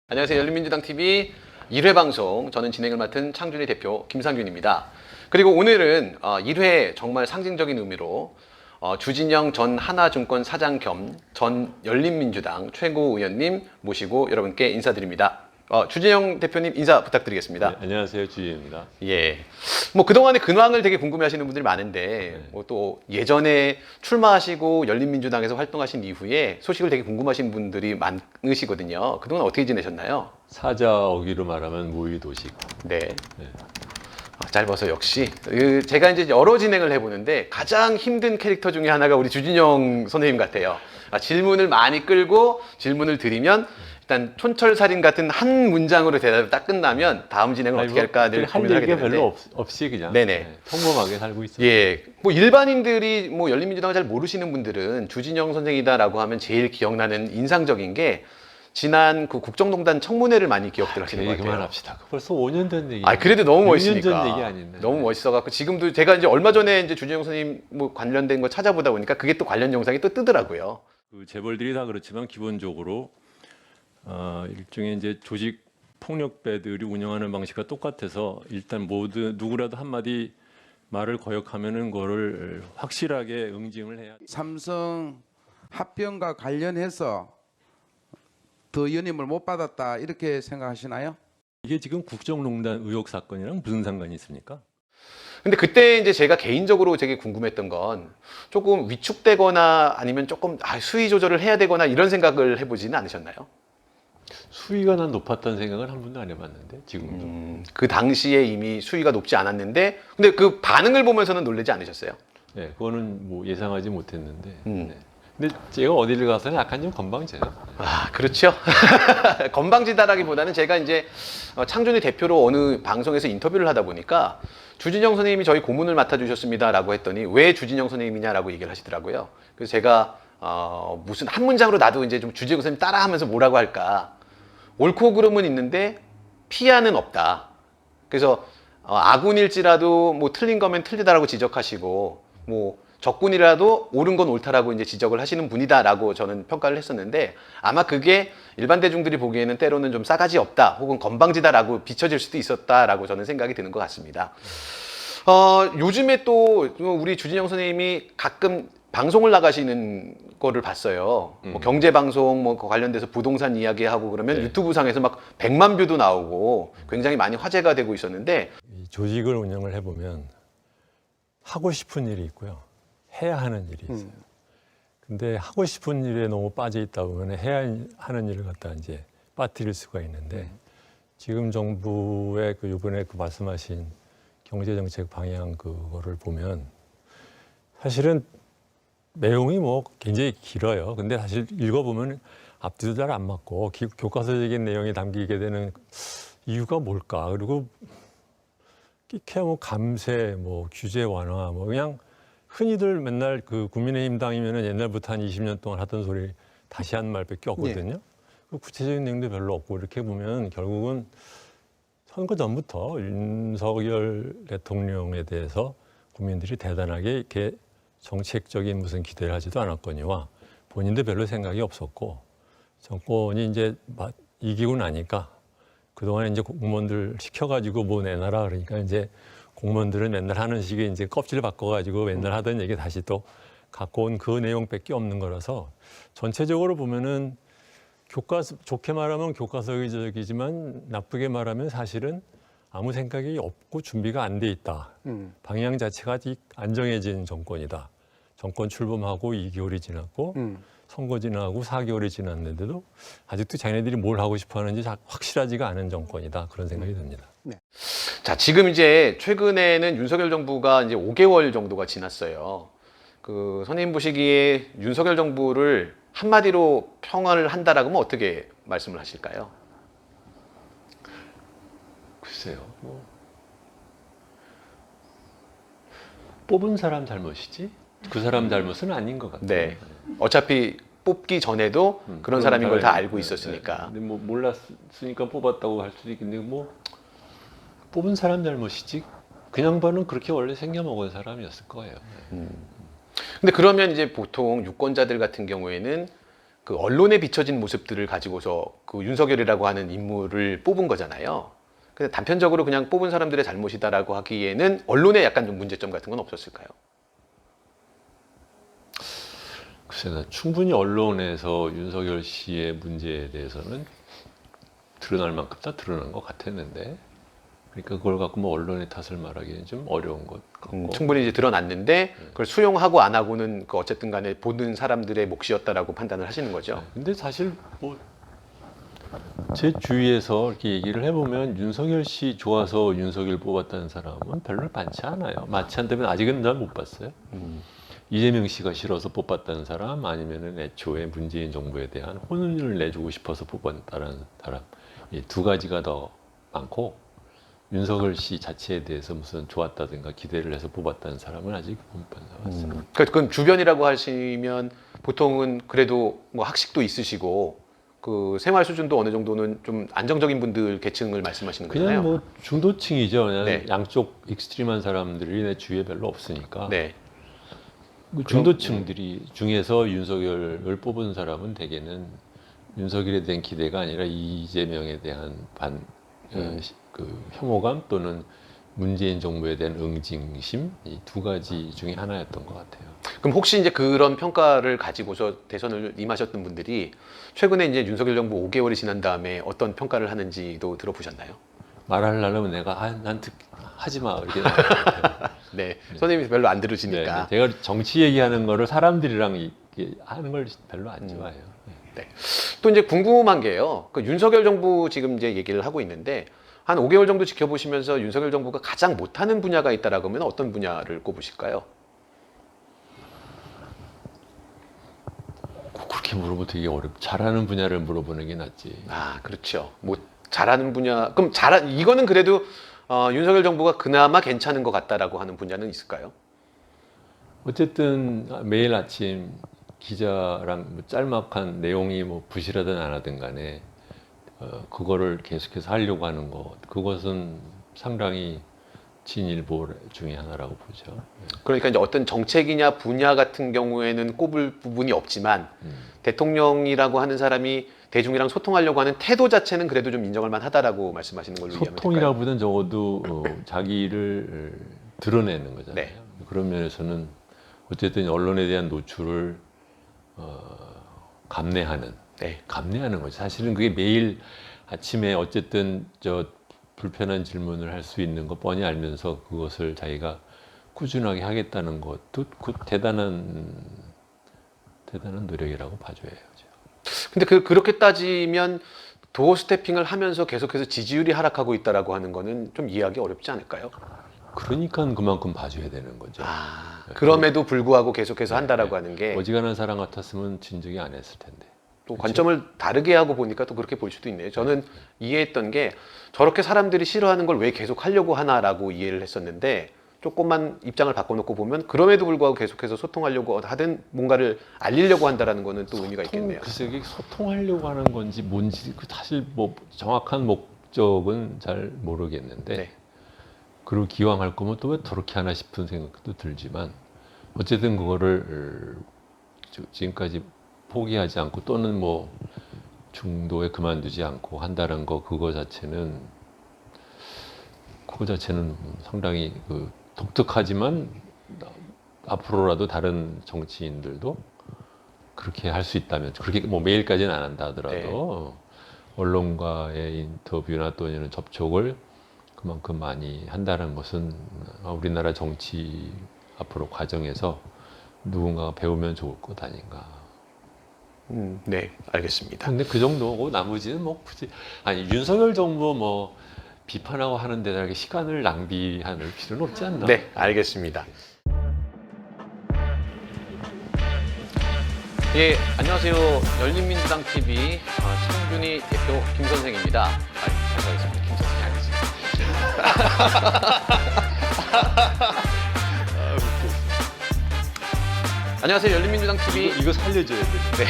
안녕하세요. 열린민주당TV 1회 방송, 저는 진행을 맡은 창준의 대표 김상균입니다. 그리고 오늘은 1회 정말 상징적인 의미로 주진영 전 하나증권 사장 겸 전 열린민주당 최고위원님 모시고 여러분께 인사드립니다. 주진영 대표님 인사 부탁드리겠습니다. 네, 안녕하세요. 주진영입니다. 예. 뭐 그동안의 근황을 되게 궁금해하시는 분들이 많은데 네. 뭐 또 예전에 출마하시고 열린민주당에서 활동하신 이후에 소식을 되게 궁금하신 분들이 많으시거든요. 그동안 어떻게 지내셨나요? 사자어기로 말하면 무의도식. 네. 네. 짧아서 역시 제가 이제 여러 진행을 해보는데 가장 힘든 캐릭터 중에 하나가 우리 주진영 선생님 같아요. 질문을 많이 끌고 질문을 드리면 일단 촌철살인 같은 한 문장으로 대답이 딱 끝나면 다음 진행을 어떻게 할까 늘 할 고민을 하게 얘기가 되는데 별로 없이 그냥 네네. 평범하게 살고 있어요. 예, 뭐 일반인들이 뭐 열린민주당을 잘 모르시는 분들은 주진영 선생이다라고 하면 제일 기억나는 인상적인 게 지난 그 국정농단 청문회를 많이 기억들 하시는 것 같아요. 그만합시다. 벌써 5년 전 얘기. 그래도 너무 6년 멋있으니까. 전 얘기 아닌데. 너무 멋있어갖고 지금도 제가 이제 얼마 전에 이제 주진영 선생님 뭐 관련된 거 찾아보다 보니까 그게 또 관련 영상이 또 뜨더라고요. 그 재벌들이 다 그렇지만 기본적으로 일종의 이제 조직 폭력배들이 운영하는 방식과 똑같아서 일단 모두 누구라도 한마디 말을 거역하면은 그거를 확실하게 응징을 해야. 삼성 합병과 관련해서 더 연임을 못 받았다 이렇게 생각하시나요? 이게 지금 국정농단 의혹 사건이랑 무슨 상관이 있습니까? 근데 그때 이제 제가 개인적으로 되게 궁금했던 건 조금 위축되거나 아니면 조금 수위 조절을 해야 되거나 이런 생각을 해보지는 않으셨나요? 수위가 난 높았다는 생각은 한 번도 안 해봤는데 지금도. 그 당시에 이미 수위가 높지 않았는데 근데 그 반응을 보면서는 놀라지 않으셨어요? 네, 그거는 뭐 예상하지 못했는데. 음. 네. 근데 제가 어디를 가서는 약간 좀 건방져요. 그렇죠. 건방지다라기보다는 제가 이제 창준이 대표로 어느 방송에서 인터뷰를 하다 보니까 주진영 선생님이 저희 고문을 맡아주셨습니다라고 했더니 왜 주진영 선생님이냐라고 얘기를 하시더라고요. 그래서 제가 무슨 한 문장으로 나도 이제 좀 주진영 선생님 따라하면서 뭐라고 할까. 옳고 그름은 있는데 피하는 없다. 그래서 아군일지라도 뭐 틀린 거면 틀리다라고 지적하시고 뭐 적군이라도 옳은 건 옳다라고 이제 지적을 하시는 분이다라고 저는 평가를 했었는데 아마 그게 일반 대중들이 보기에는 때로는 좀 싸가지 없다 혹은 건방지다라고 비춰질 수도 있었다라고 저는 생각이 드는 것 같습니다. 요즘에 또 우리 주진영 선생님이 가끔 방송을 나가시는 거를 봤어요. 뭐 경제 방송 뭐 관련돼서 부동산 이야기하고 그러면 네. 유튜브 상에서 막 100만 뷰도 나오고 굉장히 많이 화제가 되고 있었는데 이 조직을 운영을 해보면 하고 싶은 일이 있고요. 해야 하는 일이 있어요. 근데 하고 싶은 일에 너무 빠져 있다 보면 해야 하는 일을 갖다 이제 빠뜨릴 수가 있는데 지금 정부의 그 이번에 그 말씀하신 경제정책 방향 그거를 보면 사실은 내용이 뭐 굉장히 길어요. 근데 사실 읽어보면 앞뒤도 잘 안 맞고 교과서적인 내용이 담기게 되는 이유가 뭘까? 그리고 끼케 뭐 감세, 뭐 규제 완화, 뭐 그냥 흔히들 맨날 그 국민의힘 당이면은 옛날부터 한 20년 동안 하던 소리 다시 한 말밖에 없거든요. 그 구체적인 내용도 별로 없고 이렇게 보면 결국은 선거 전부터 윤석열 대통령에 대해서 국민들이 대단하게 이렇게 정책적인 무슨 기대를 하지도 않았거니와 본인도 별로 생각이 없었고 정권이 이제 이기고 나니까 그동안 이제 공무원들 시켜가지고 뭐 내놔라 그러니까 이제 공무원들은 맨날 하는 식의 이제 껍질 바꿔가지고 맨날 하던 얘기 다시 또 갖고 온 그 내용밖에 없는 거라서 전체적으로 보면은 좋게 말하면 교과서적이지만 나쁘게 말하면 사실은 아무 생각이 없고 준비가 안 돼 있다. 방향 자체가 아직 안 정해진 정권이다. 정권 출범하고 2개월이 지났고 선거 지나고 4개월이 지났는데도 아직도 자기네들이 뭘 하고 싶어 하는지 확실하지가 않은 정권이다. 그런 생각이 듭니다. 자, 지금 이제 최근에는 윤석열 정부가 이제 5개월 정도가 지났어요. 그 선생님 보시기에 윤석열 정부를 한마디로 평을 한다라고 하면 어떻게 말씀을 하실까요? 글쎄요. 뭐 뽑은 사람 잘못이지 그 사람 잘못은 아닌 것 같아요. 네. 어차피 뽑기 전에도 그런 사람인 걸 다 알고 있었으니까. 근데 뭐 몰랐으니까 뽑았다고 할 수도 있겠는데 뭐 뽑은 사람 잘못이지 그 양반은 그렇게 원래 생겨먹은 사람이었을 거예요. 근데 그러면 이제 보통 유권자들 같은 경우에는 그 언론에 비춰진 모습들을 가지고서 그 윤석열이라고 하는 인물을 뽑은 거잖아요. 근데 단편적으로 그냥 뽑은 사람들의 잘못이다라고 하기에는 언론에 약간 좀 문제점 같은 건 없었을까요? 글쎄, 나 충분히 언론에서 윤석열 씨의 문제에 대해서는 드러날 만큼 다 드러난 것 같았는데, 그러니까 그걸 갖고 뭐 언론의 탓을 말하기는 좀 어려운 것 같고. 충분히 이제 드러났는데 그걸 수용하고 안 하고는 그 어쨌든 간에 보는 사람들의 몫이었다라고 판단을 하시는 거죠. 근데 사실 뭐 제 주위에서 이렇게 얘기를 해보면 윤석열 씨 좋아서 윤석열 뽑았다는 사람은 별로 많지 않아요. 많지 않다면 아직은 잘 못 봤어요. 이재명 씨가 싫어서 뽑았다는 사람, 아니면은 애초에 문재인 정부에 대한 혼을 내주고 싶어서 뽑았다는 사람, 이 두 가지가 더 많고, 윤석열 씨 자체에 대해서 무슨 좋았다든가 기대를 해서 뽑았다는 사람은 아직 못 봤어요. 그러니까 그건 주변이라고 하시면 보통은 그래도 뭐 학식도 있으시고 그 생활 수준도 어느 정도는 좀 안정적인 분들 계층을 말씀하시는 거잖아요. 그냥 뭐 중도층이죠. 그냥 네. 양쪽 익스트림한 사람들이 내 주위에 별로 없으니까. 네. 그 중도층들이 중에서 윤석열을 뽑은 사람은 대개는 윤석열에 대한 기대가 아니라 이재명에 대한 그 혐오감 또는 문재인 정부에 대한 응징심, 이 두 가지 중에 하나였던 것 같아요. 그럼 혹시 이제 그런 평가를 가지고서 대선을 임하셨던 분들이 최근에 이제 윤석열 정부 5개월이 지난 다음에 어떤 평가를 하는지도 들어보셨나요? 말하려면 내가 난 하지 마 이렇게. 네. 선생님이 별로 안 들으시니까. 제가 정치 얘기하는 거를 사람들이랑 이렇게 하는 걸 별로 안 좋아해요. 네. 또 이제 궁금한 게요. 그 윤석열 정부 지금 이제 얘기를 하고 있는데 한 5개월 정도 지켜보시면서 윤석열 정부가 가장 못하는 분야가 있다라고 하면 어떤 분야를 꼽으실까요? 그렇게 물어보면 되게 잘하는 분야를 물어보는 게 낫지. 아, 그렇죠. 뭐 잘하는 분야. 그럼 이거는 그래도 윤석열 정부가 그나마 괜찮은 것 같다라고 하는 분야는 있을까요? 어쨌든 매일 아침 기자랑 뭐 짤막한 내용이 뭐 부실하든 안 하든 간에 그거를 계속해서 하려고 하는 것, 그것은 상당히 진일보 중에 하나라고 보죠. 그러니까 이제 어떤 정책이냐 분야 같은 경우에는 꼽을 부분이 없지만 대통령이라고 하는 사람이 대중이랑 소통하려고 하는 태도 자체는 그래도 좀 인정할 만하다라고 말씀하시는 걸로 이해하면 될까요? 소통이라보다는 적어도 자기를 드러내는 거잖아요. 네. 그런 면에서는 어쨌든 언론에 대한 노출을 감내하는 네. 감내하는 거죠. 사실은 그게 매일 아침에 어쨌든 불편한 질문을 할 수 있는 거 뻔히 알면서 그것을 자기가 꾸준하게 하겠다는 것도 그 대단한 노력이라고 봐줘야죠. 근데 그렇게 따지면 도어 스태핑을 하면서 계속해서 지지율이 하락하고 있다라고 하는 거는 좀 이해하기 어렵지 않을까요? 그러니까 그만큼 봐줘야 되는 거죠. 아, 그럼에도 불구하고 계속해서 한다라고 하는 게 어지간한 사람 같았으면 진즉에 안 했을 텐데. 또 관점을 다르게 하고 보니까 또 그렇게 볼 수도 있네요. 저는 이해했던 게 저렇게 사람들이 싫어하는 걸 왜 계속 하려고 하나라고 이해를 했었는데 조금만 입장을 바꿔놓고 보면 그럼에도 불구하고 계속해서 소통하려고 하든 뭔가를 알리려고 한다라는 거는 또 의미가 있겠네요. 글쎄 이게 소통하려고 하는 건지 뭔지 사실 뭐 정확한 목적은 잘 모르겠는데 네. 그리고 기왕 할 거면 또 왜 저렇게 하나 싶은 생각도 들지만 어쨌든 그거를 지금까지 포기하지 않고 또는 뭐 중도에 그만두지 않고 한다는 거 그거 자체는 상당히 독특하지만 앞으로라도 다른 정치인들도 그렇게 할 수 있다면 그렇게 뭐 매일까지는 안 한다 하더라도 언론과의 인터뷰나 또는 접촉을 그만큼 많이 한다는 것은 우리나라 정치 앞으로 과정에서 누군가가 배우면 좋을 것 아닌가. 네, 알겠습니다. 근데 그 정도고 나머지는 뭐 굳이 윤석열 정부 뭐 비판하고 하는 데다가 시간을 낭비할 필요는 없지 않나? 네, 알겠습니다. 예, 안녕하세요. 열린민주당 TV 창준희 대표 김 선생입니다. 죄송합니다. 김 선생이 아니지. 안녕하세요. 열린민주당 TV 이거 살려줘야 돼.